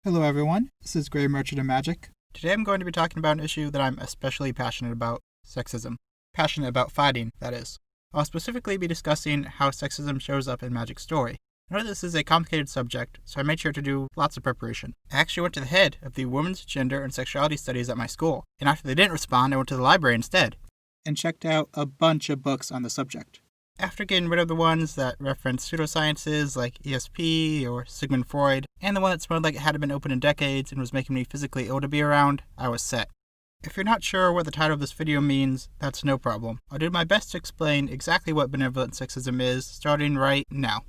Hello everyone, this is Gray Merchant of Magic. Today I'm going to be talking about an issue that I'm especially passionate about, sexism. Passionate about fighting, that is. I'll specifically be discussing how sexism shows up in Magic's story. I know this is a complicated subject, so I made sure to do lots of preparation. I actually went to the head of the Women's Gender and Sexuality Studies at my school, and after they didn't respond, I went to the library instead. And checked out a bunch of books on the subject. After getting rid of the ones that reference pseudosciences like ESP or Sigmund Freud, and the one that smelled like it hadn't been open in decades and was making me physically ill to be around, I was set. If you're not sure what the title of this video means, that's no problem. I'll do my best to explain exactly what benevolent sexism is, starting right now.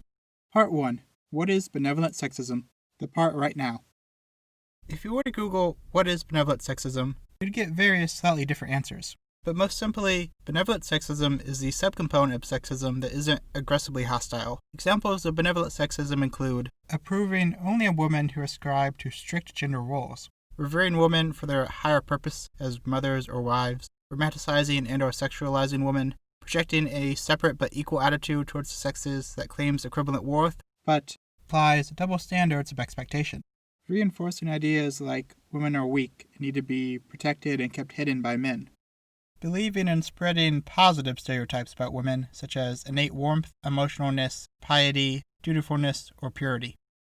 Part 1. What is benevolent sexism? The part right now. If you were to Google what is benevolent sexism, you'd get various slightly different answers. But most simply, benevolent sexism is the subcomponent of sexism that isn't aggressively hostile. Examples of benevolent sexism include approving only a women who ascribe to strict gender roles, revering women for their higher purpose as mothers or wives, romanticizing and or sexualizing women, projecting a separate but equal attitude towards the sexes that claims equivalent worth, but applies double standards of expectation, reinforcing ideas like women are weak and need to be protected and kept hidden by men, believing in spreading positive stereotypes about women, such as innate warmth, emotionalness, piety, dutifulness, or purity.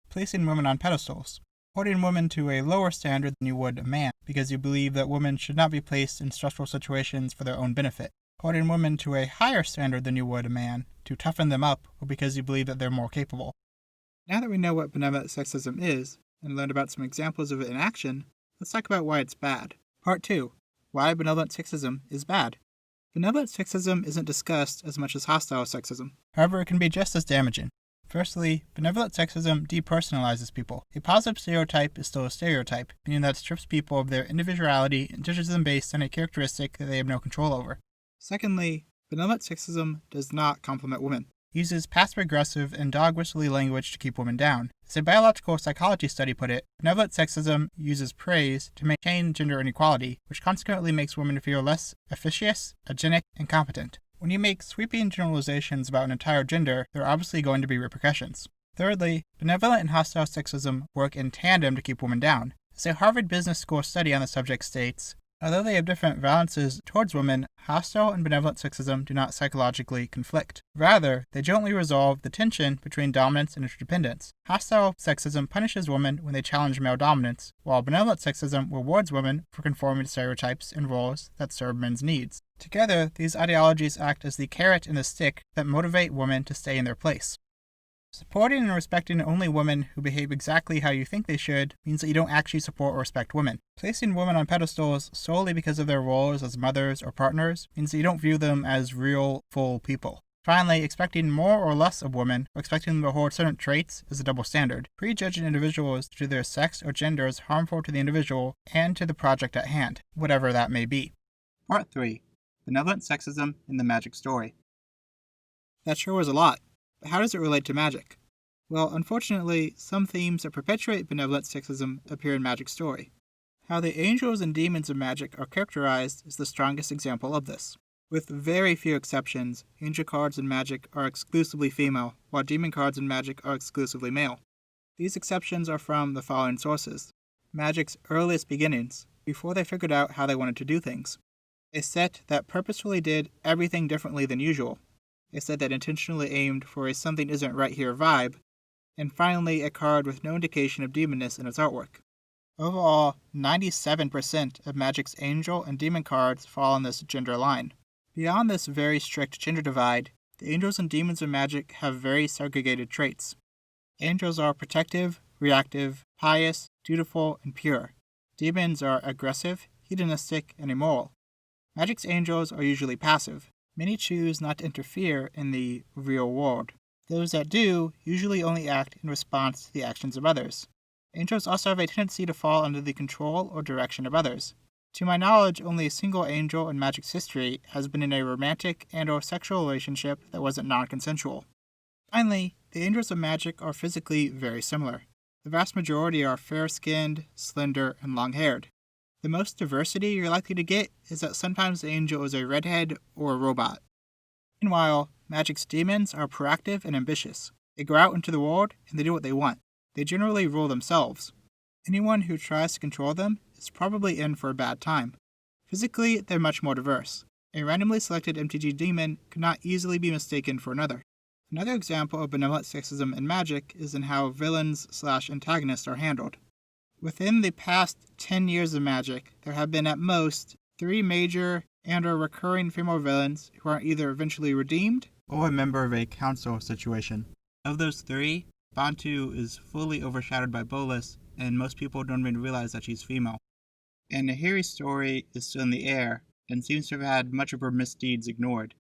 Placing women on pedestals. Holding women to a lower standard than you would a man, because you believe that women should not be placed in stressful situations for their own benefit. Holding women to a higher standard than you would a man, to toughen them up, or because you believe that they're more capable. Now that we know what benevolent sexism is, and learned about some examples of it in action, let's talk about why it's bad. Part 2. Why benevolent sexism is bad. Benevolent sexism isn't discussed as much as hostile sexism. However, it can be just as damaging. Firstly, benevolent sexism depersonalizes people. A positive stereotype is still a stereotype, meaning that it strips people of their individuality and judges them based on a characteristic that they have no control over. Secondly, benevolent sexism does not compliment women. It uses passive-aggressive and dog-whistly language to keep women down. As a biological psychology study put it, benevolent sexism uses praise to maintain gender inequality, which consequently makes women feel less efficacious, agenic, and competent. When you make sweeping generalizations about an entire gender, there are obviously going to be repercussions. Thirdly, benevolent and hostile sexism work in tandem to keep women down. As a Harvard Business School study on the subject states, although they have different valences towards women, hostile and benevolent sexism do not psychologically conflict. Rather, they jointly resolve the tension between dominance and interdependence. Hostile sexism punishes women when they challenge male dominance, while benevolent sexism rewards women for conforming to stereotypes and roles that serve men's needs. Together, these ideologies act as the carrot and the stick that motivate women to stay in their place. Supporting and respecting only women who behave exactly how you think they should means that you don't actually support or respect women. Placing women on pedestals solely because of their roles as mothers or partners means that you don't view them as real, full people. Finally, expecting more or less of women, or expecting them to hold certain traits, is a double standard. Prejudging individuals due to their sex or gender is harmful to the individual and to the project at hand, whatever that may be. Part 3. Benevolent sexism in the Magic story. That sure was a lot. But how does it relate to magic? Well, unfortunately, some themes that perpetuate benevolent sexism appear in Magic's story. How the angels and demons of magic are characterized is the strongest example of this. With very few exceptions, angel cards in magic are exclusively female, while demon cards in magic are exclusively male. These exceptions are from the following sources. Magic's earliest beginnings, before they figured out how they wanted to do things. A set that purposefully did everything differently than usual. A set that intentionally aimed for a something isn't right here vibe, and finally a card with no indication of demonness in its artwork. Overall, 97% of Magic's angel and demon cards fall on this gender line. Beyond this very strict gender divide, the angels and demons of Magic have very segregated traits. Angels are protective, reactive, pious, dutiful, and pure. Demons are aggressive, hedonistic, and immoral. Magic's angels are usually passive. Many choose not to interfere in the real world. Those that do usually only act in response to the actions of others. Angels also have a tendency to fall under the control or direction of others. To my knowledge, only a single angel in Magic's history has been in a romantic and/or sexual relationship that wasn't non-consensual. Finally, the angels of Magic are physically very similar. The vast majority are fair-skinned, slender, and long-haired. The most diversity you're likely to get is that sometimes the angel is a redhead or a robot. Meanwhile, Magic's demons are proactive and ambitious. They go out into the world and they do what they want. They generally rule themselves. Anyone who tries to control them is probably in for a bad time. Physically, they're much more diverse. A randomly selected MTG demon could not easily be mistaken for another. Another example of benevolent sexism in Magic is in how villains/antagonists are handled. Within the past 10 years of Magic, there have been at most 3 major and/or recurring female villains who are either eventually redeemed or a member of a council situation. Of those 3, Bantu is fully overshadowed by Bolas, and most people don't even realize that she's female. And Nahiri's story is still in the air, and seems to have had much of her misdeeds ignored.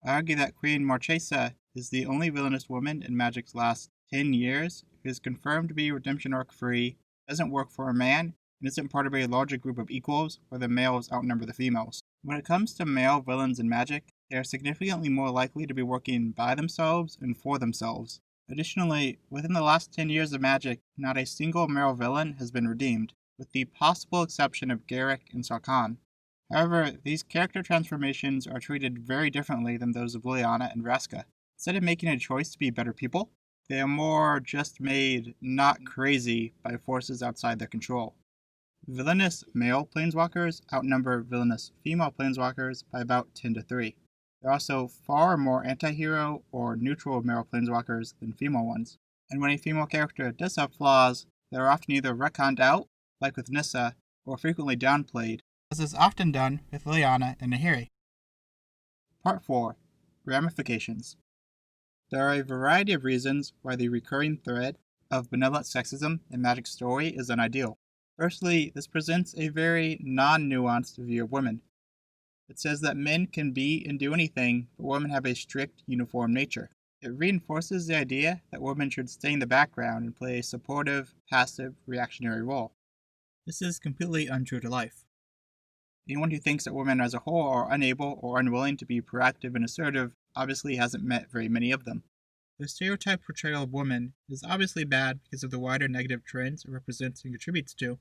I argue that Queen Marchesa is the only villainous woman in Magic's last 10 years who is confirmed to be redemption arc free, doesn't work for a man, and isn't part of a larger group of equals where the males outnumber the females. When it comes to male villains in Magic, they are significantly more likely to be working by themselves and for themselves. Additionally, within the last 10 years of Magic, not a single male villain has been redeemed, with the possible exception of Garrick and Sarkhan. However, these character transformations are treated very differently than those of Liliana and Vraska. Instead of making a choice to be better people, they are more just made not crazy by forces outside their control. Villainous male planeswalkers outnumber villainous female planeswalkers by about 10 to 3. There are also far more anti-hero or neutral male planeswalkers than female ones, and when a female character does have flaws, they are often either retconned out, like with Nissa, or frequently downplayed, as is often done with Liliana and Nahiri. Part 4. Ramifications. There are a variety of reasons why the recurring thread of benevolent sexism in Magic's story is unideal. Firstly, this presents a very non-nuanced view of women. It says that men can be and do anything, but women have a strict, uniform nature. It reinforces the idea that women should stay in the background and play a supportive, passive, reactionary role. This is completely untrue to life. Anyone who thinks that women as a whole are unable or unwilling to be proactive and assertive obviously hasn't met very many of them. The stereotype portrayal of women is obviously bad because of the wider negative trends it represents and contributes to.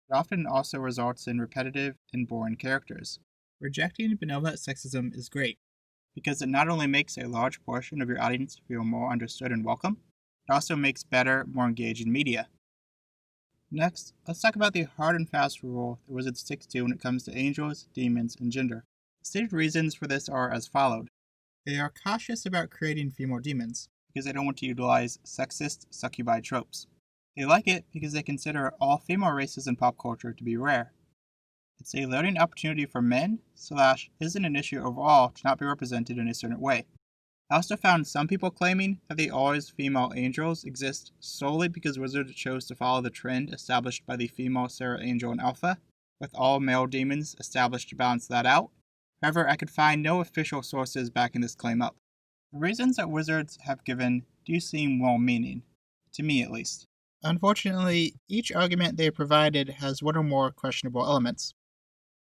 It often also results in repetitive and boring characters. Rejecting benevolent sexism is great, because it not only makes a large portion of your audience feel more understood and welcome, it also makes better, more engaging media. Next, let's talk about the hard and fast rule that Wizards sticks to when it comes to angels, demons, and gender. The stated reasons for this are as followed. They are cautious about creating female demons, because they don't want to utilize sexist succubi tropes. They like it because they consider all female races in pop culture to be rare. It's a learning opportunity for men, / isn't an issue overall to not be represented in a certain way. I also found some people claiming that the always female angels exist solely because Wizards chose to follow the trend established by the female Sarah Angel in Alpha, with all male demons established to balance that out. However, I could find no official sources backing this claim up. The reasons that Wizards have given do seem well-meaning, to me at least. Unfortunately, each argument they provided has one or more questionable elements.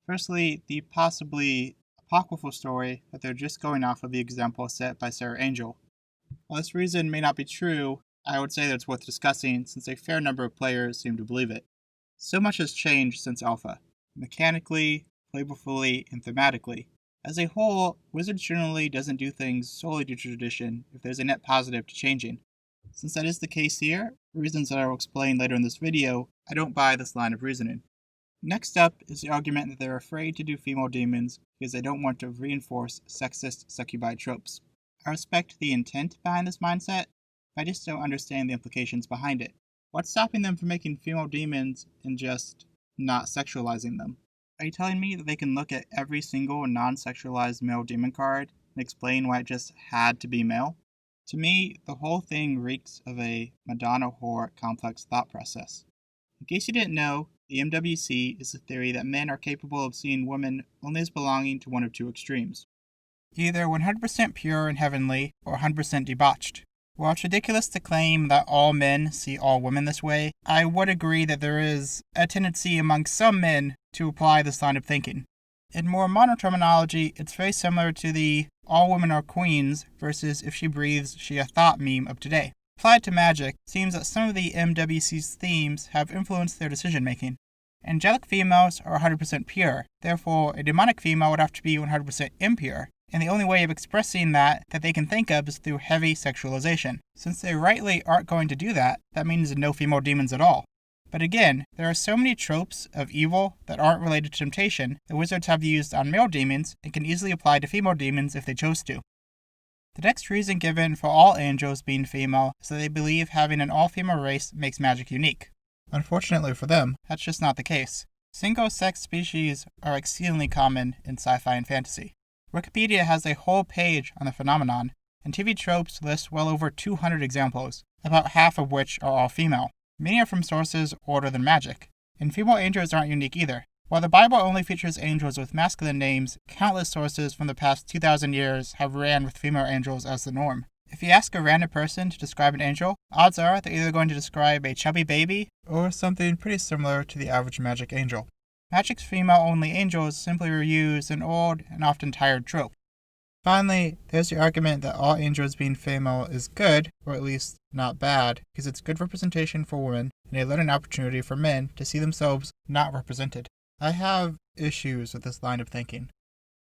Firstly, the possibly apocryphal story that they're just going off of the example set by Sarah Angel. While this reason may not be true, I would say that it's worth discussing since a fair number of players seem to believe it. So much has changed since Alpha, mechanically, flavorfully, and thematically. As a whole, Wizards generally doesn't do things solely due to tradition if there's a net positive to changing. Since that is the case here, for reasons that I will explain later in this video, I don't buy this line of reasoning. Next up is the argument that they're afraid to do female demons because they don't want to reinforce sexist succubi tropes. I respect the intent behind this mindset, but I just don't understand the implications behind it. What's stopping them from making female demons and just not sexualizing them? Are you telling me that they can look at every single non-sexualized male demon card and explain why it just had to be male? To me, the whole thing reeks of a Madonna whore complex thought process. In case you didn't know, the MWC is the theory that men are capable of seeing women only as belonging to one of two extremes. Either 100% pure and heavenly, or 100% debauched. While it's ridiculous to claim that all men see all women this way, I would agree that there is a tendency among some men to apply this line of thinking. In more modern terminology, it's very similar to the all women are queens versus if she breathes, she a thought meme of today. Applied to Magic, it seems that some of the MWC's themes have influenced their decision-making. Angelic females are 100% pure, therefore a demonic female would have to be 100% impure, and the only way of expressing that they can think of is through heavy sexualization. Since they rightly aren't going to do that, that means no female demons at all. But again, there are so many tropes of evil that aren't related to temptation that wizards have used on male demons and can easily apply to female demons if they chose to. The next reason given for all angels being female is that they believe having an all-female race makes magic unique. Unfortunately for them, that's just not the case. Single-sex species are exceedingly common in sci-fi and fantasy. Wikipedia has a whole page on the phenomenon, and TV Tropes lists well over 200 examples, about half of which are all female. Many are from sources older than magic, and female angels aren't unique either. While the Bible only features angels with masculine names, countless sources from the past 2,000 years have ran with female angels as the norm. If you ask a random person to describe an angel, odds are they're either going to describe a chubby baby or something pretty similar to the average magic angel. Magic's female-only angels simply reuse an old and often tired trope. Finally, there's the argument that all angels being female is good, or at least not bad, because it's good representation for women and a learning opportunity for men to see themselves not represented. I have issues with this line of thinking.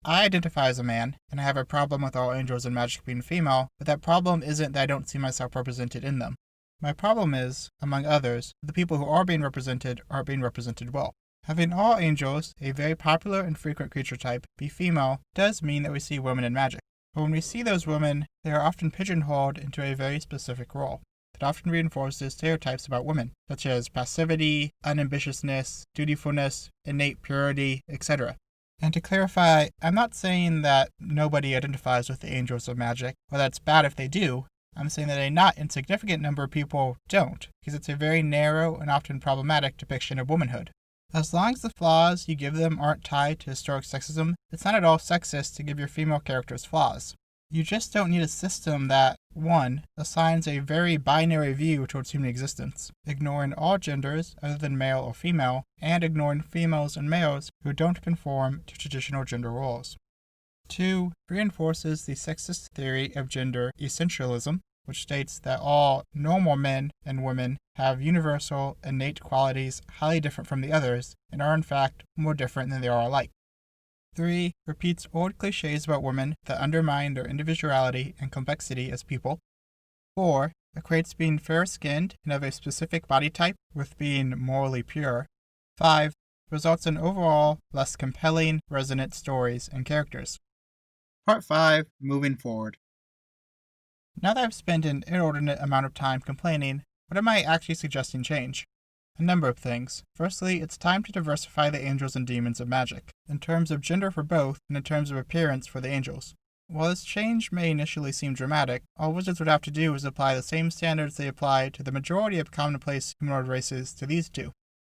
I identify as a man, and I have a problem with all angels and magic being female, but that problem isn't that I don't see myself represented in them. My problem is, among others, that the people who are being represented aren't being represented well. Having all angels, a very popular and frequent creature type, be female does mean that we see women in magic. But when we see those women, they are often pigeonholed into a very specific role that often reinforces stereotypes about women, such as passivity, unambitiousness, dutifulness, innate purity, etc. And to clarify, I'm not saying that nobody identifies with the angels of magic, or that it's bad if they do. I'm saying that a not insignificant number of people don't, because it's a very narrow and often problematic depiction of womanhood. As long as the flaws you give them aren't tied to historic sexism, it's not at all sexist to give your female characters flaws. You just don't need a system that, 1. Assigns a very binary view towards human existence, ignoring all genders other than male or female, and ignoring females and males who don't conform to traditional gender roles. 2. Reinforces the sexist theory of gender essentialism, which states that all normal men and women have universal, innate qualities highly different from the others, and are in fact more different than they are alike. 3. Repeats old cliches about women that undermine their individuality and complexity as people. 4. Equates being fair-skinned and of a specific body type with being morally pure. 5. Results in overall less compelling, resonant stories and characters. Part 5. Moving forward. Now that I've spent an inordinate amount of time complaining, what am I actually suggesting change? A number of things. Firstly, it's time to diversify the angels and demons of magic, in terms of gender for both and in terms of appearance for the angels. While this change may initially seem dramatic, all wizards would have to do is apply the same standards they apply to the majority of commonplace humanoid races to these two.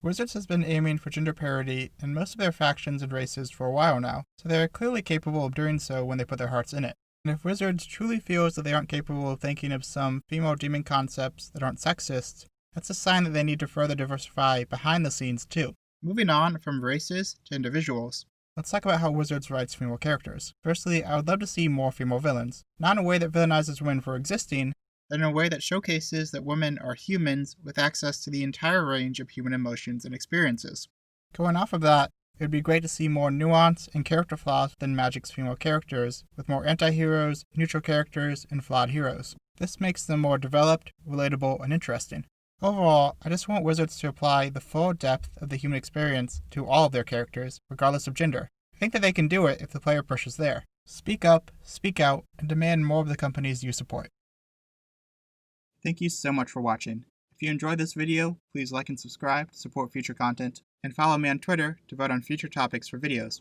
Wizards has been aiming for gender parity in most of their factions and races for a while now, so they are clearly capable of doing so when they put their hearts in it. And if Wizards truly feels that they aren't capable of thinking of some female demon concepts that aren't sexist, that's a sign that they need to further diversify behind the scenes too. Moving on from races to individuals, let's talk about how Wizards writes female characters. Firstly, I would love to see more female villains, not in a way that villainizes women for existing, but in a way that showcases that women are humans with access to the entire range of human emotions and experiences. Going off of that, it would be great to see more nuance and character flaws within Magic's female characters, with more anti-heroes, neutral characters, and flawed heroes. This makes them more developed, relatable, and interesting. Overall, I just want Wizards to apply the full depth of the human experience to all of their characters, regardless of gender. I think that they can do it if the player pushes there. Speak up, speak out, and demand more of the companies you support. Thank you so much for watching. If you enjoyed this video, please like and subscribe to support future content, and follow me on Twitter to vote on future topics for videos.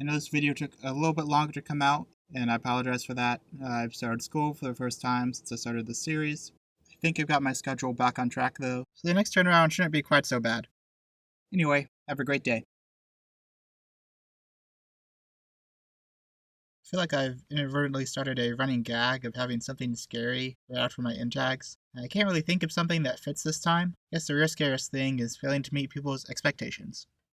I know this video took a little bit longer to come out, and I apologize for that. I've started school for the first time since I started this series. I think I've got my schedule back on track though, so the next turnaround shouldn't be quite so bad. Anyway, have a great day. I feel like I've inadvertently started a running gag of having something scary right after my end tags. I can't really think of something that fits this time. I guess the real scariest thing is failing to meet people's expectations.